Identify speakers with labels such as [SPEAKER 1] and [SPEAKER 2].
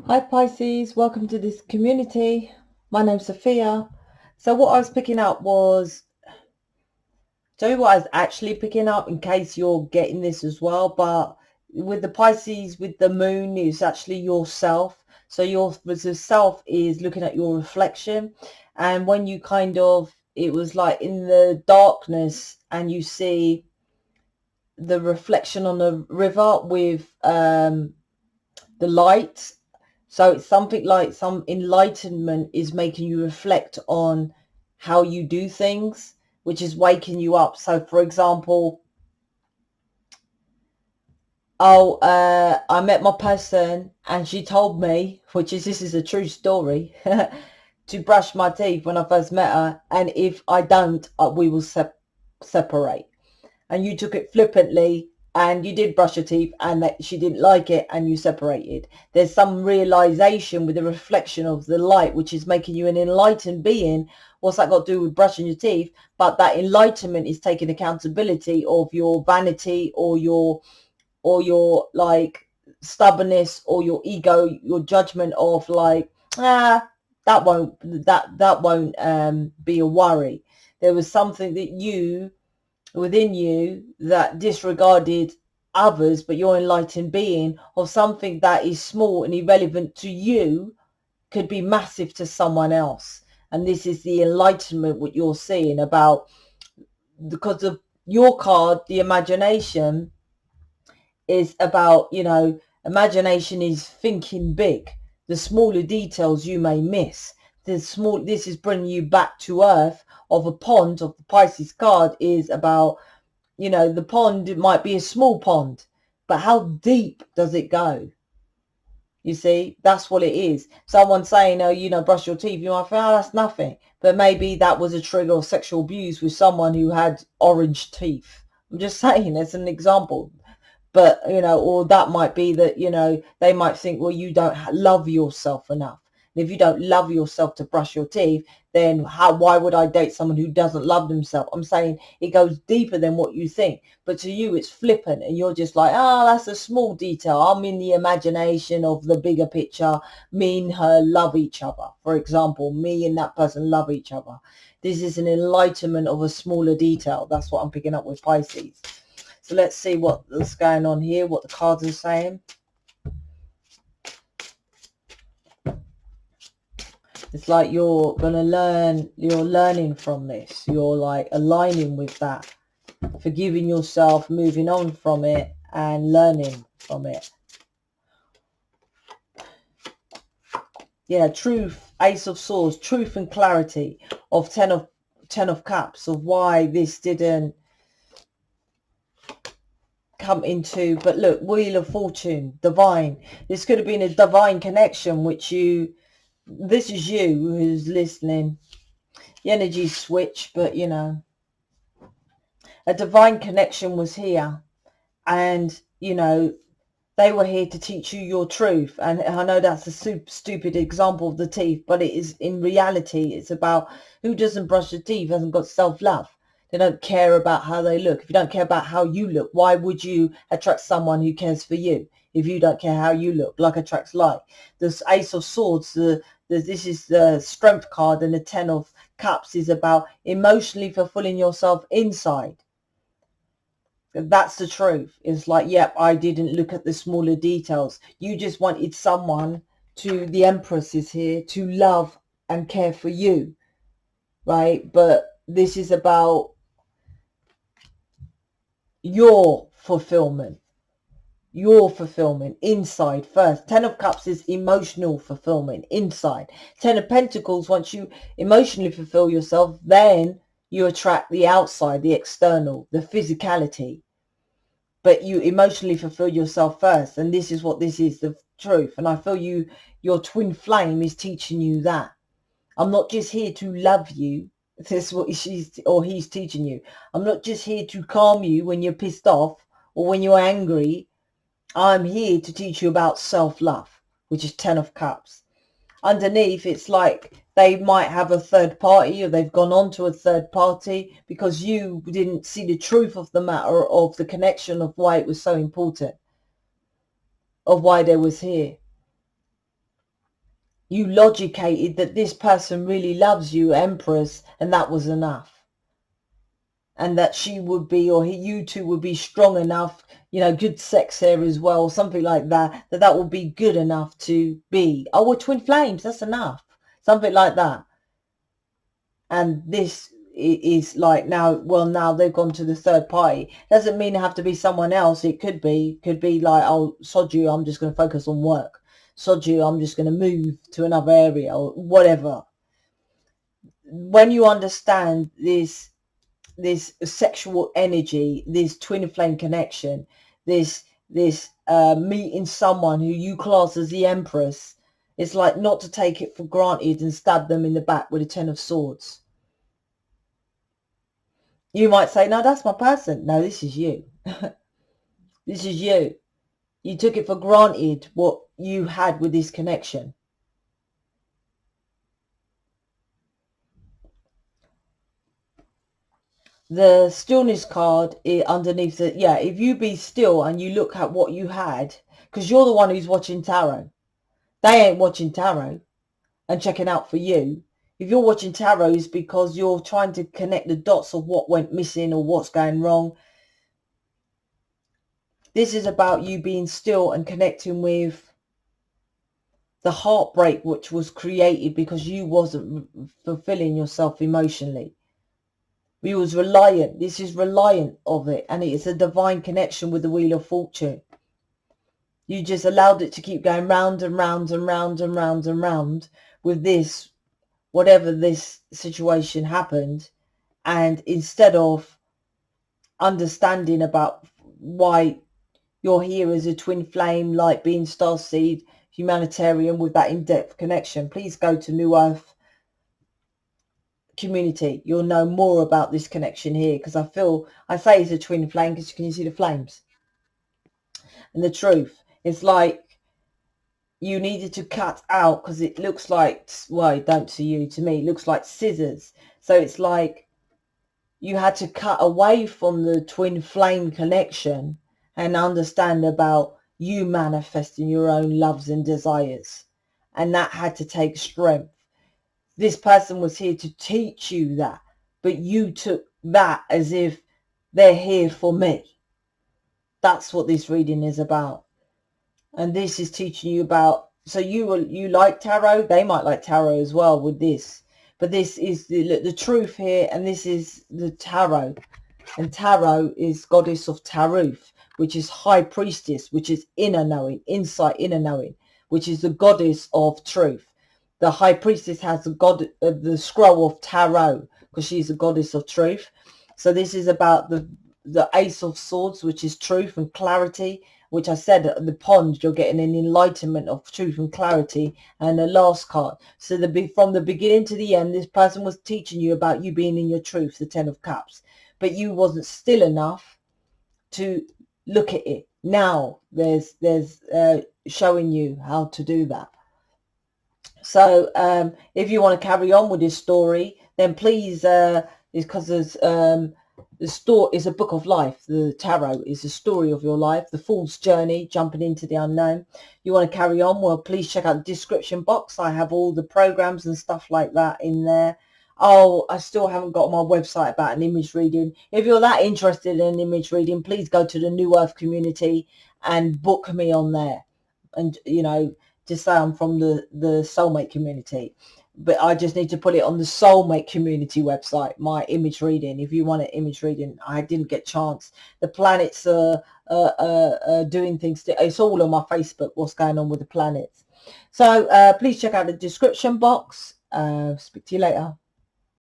[SPEAKER 1] Hi Pisces, welcome to this community. My name's Sophia. So what I was picking up was, tell you what I was actually picking up in case you're getting this as well, but with the Pisces, with the moon, it's actually yourself. So your self is looking at your reflection. And when you it was like in the darkness and you see the reflection on the river with the light. So it's something like some enlightenment is making you reflect on how you do things, which is waking you up. So for example, I met my person and she told me, this is a true story, to brush my teeth when I first met her. And if I don't, we will separate. And you took it flippantly and you did brush your teeth and that she didn't like it and you separated. There's some realization with the reflection of the light, which is making you an enlightened being. What's that got to do with brushing your teeth? But that enlightenment is taking accountability of your vanity or your like stubbornness or your ego, your judgment of like, that won't be a worry. There was something that within you that disregarded others, but your enlightened being, or something that is small and irrelevant to you could be massive to someone else. And this is the enlightenment what you're seeing about, because of your card, the imagination is about, imagination is thinking big. The smaller details you may miss. This is bringing you back to earth. Of a pond, of the Pisces card, is about, the pond, it might be a small pond, but how deep does it go? You see, that's what it is. Someone saying, oh, brush your teeth, you might think, oh, that's nothing. But maybe that was a trigger of sexual abuse with someone who had orange teeth. I'm just saying, as an example. But, or that might be that, they might think, well, you don't love yourself enough. And if you don't love yourself to brush your teeth, then why would I date someone who doesn't love themselves? I'm saying it goes deeper than what you think. But to you, it's flippant. And you're just like, oh, that's a small detail. I'm in the imagination of the bigger picture. Me and her love each other. For example, me and that person love each other. This is an enlightenment of a smaller detail. That's what I'm picking up with Pisces. So let's see what's going on here, what the cards are saying. It's like you're going to learn, you're learning from this. You're like aligning with that, forgiving yourself, moving on from it and learning from it. Yeah, truth, Ace of Swords, truth and clarity of Ten of Cups, of why this didn't come into. But look, Wheel of Fortune, divine. This could have been a divine connection, which this is you who's listening. The energy switch, but a divine connection was here, and they were here to teach you your truth. And I know that's a stupid example of the teeth, but it is, in reality, it's about who doesn't brush their teeth hasn't got self-love. They don't care about how they look. If you don't care about how you look, why would you attract someone who cares for you? If you don't care how you look, like attracts like. This Ace of Swords, this is the Strength card, and the Ten of Cups is about emotionally fulfilling yourself inside. That's the truth. It's like, yep, I didn't look at the smaller details. You just wanted someone the Empress is here, to love and care for you, right? But this is about your fulfillment inside first. Ten of Cups is emotional fulfillment inside. Ten of Pentacles, once you emotionally fulfill yourself, then you attract the outside, the external, the physicality. But you emotionally fulfill yourself first. And this is what this is, the truth. And I feel your twin flame is teaching you that. I'm not just here to love you. This is what he's teaching you. I'm not just here to calm you when you're pissed off or when you're angry. I'm here to teach you about self-love, which is Ten of Cups. Underneath, it's like they might have a third party, or they've gone on to a third party because you didn't see the truth of the matter, of the connection, of why it was so important, of why they was here. You logicated that this person really loves you, Empress, and that was enough. And that she would be, or you two would be strong enough, you know, good sex there as well, something like that, that would be good enough to be, oh, we're twin flames, that's enough, something like that. And this is like, now, well, now they've gone to the third party. Doesn't mean it have to be someone else. It could be like, oh, sod you, I'm just going to focus on work. Sod you, I'm just going to move to another area, or whatever. When you understand this sexual energy, this twin flame connection, this meeting someone who you class as the Empress, it's like not to take it for granted and stab them in the back with a 10 of swords. You might say, no, that's my person. No, this is you. This is you. You took it for granted what you had with this connection. The stillness card underneath it, yeah, if you be still and you look at what you had, because you're the one who's watching tarot. They ain't watching tarot and checking out for you. If you're watching tarot, it's because you're trying to connect the dots of what went missing or what's going wrong. This is about you being still and connecting with the heartbreak which was created because you wasn't fulfilling yourself emotionally. You was reliant. This is reliant of it, and it is a divine connection with the Wheel of Fortune. You just allowed it to keep going round and round and round and round and round with this, whatever this situation happened. And instead of understanding about why you're here as a twin flame, light being, starseed, humanitarian with that in-depth connection, please go to New Earth Community. You'll know more about this connection here, because I say it's a twin flame because you can see the flames. And the truth, it's like you needed to cut out, because it looks like, well, it don't to you, to me, it looks like scissors. So it's like you had to cut away from the twin flame connection and understand about you manifesting your own loves and desires. And that had to take strength. This person was here to teach you that, but you took that as if they're here for me. That's what this reading is about. And this is teaching you about, so you like tarot, they might like tarot as well with this. But this is the truth here, and this is the tarot. And tarot is goddess of Taruth, which is high priestess, which is inner knowing, insight, inner knowing, which is the goddess of truth. The high priestess has the scroll of tarot, because she's the goddess of truth. So this is about the ace of swords, which is truth and clarity, which I said at the pond, you're getting an enlightenment of truth and clarity. And the last card, so from the beginning to the end, this person was teaching you about you being in your truth, the 10 of cups, but you wasn't still enough to look at it. Now there's showing you how to do that. So if you want to carry on with this story, then please, because there's the story is a book of life. The tarot is a story of your life, the fool's journey, jumping into the unknown. You want to carry on? Well, please check out the description box. I have all the programs and stuff like that in there. Oh, I still haven't got my website about an image reading. If you're that interested in image reading, please go to the New Earth Community and book me on there. And, you know, just say I'm from the Soulmate Community. But I just need to put it on the Soulmate Community website, my image reading. If you want an image reading, I didn't get a chance. The planets are doing things. It's all on my Facebook, what's going on with the planets. So please check out the description box. Speak to you later.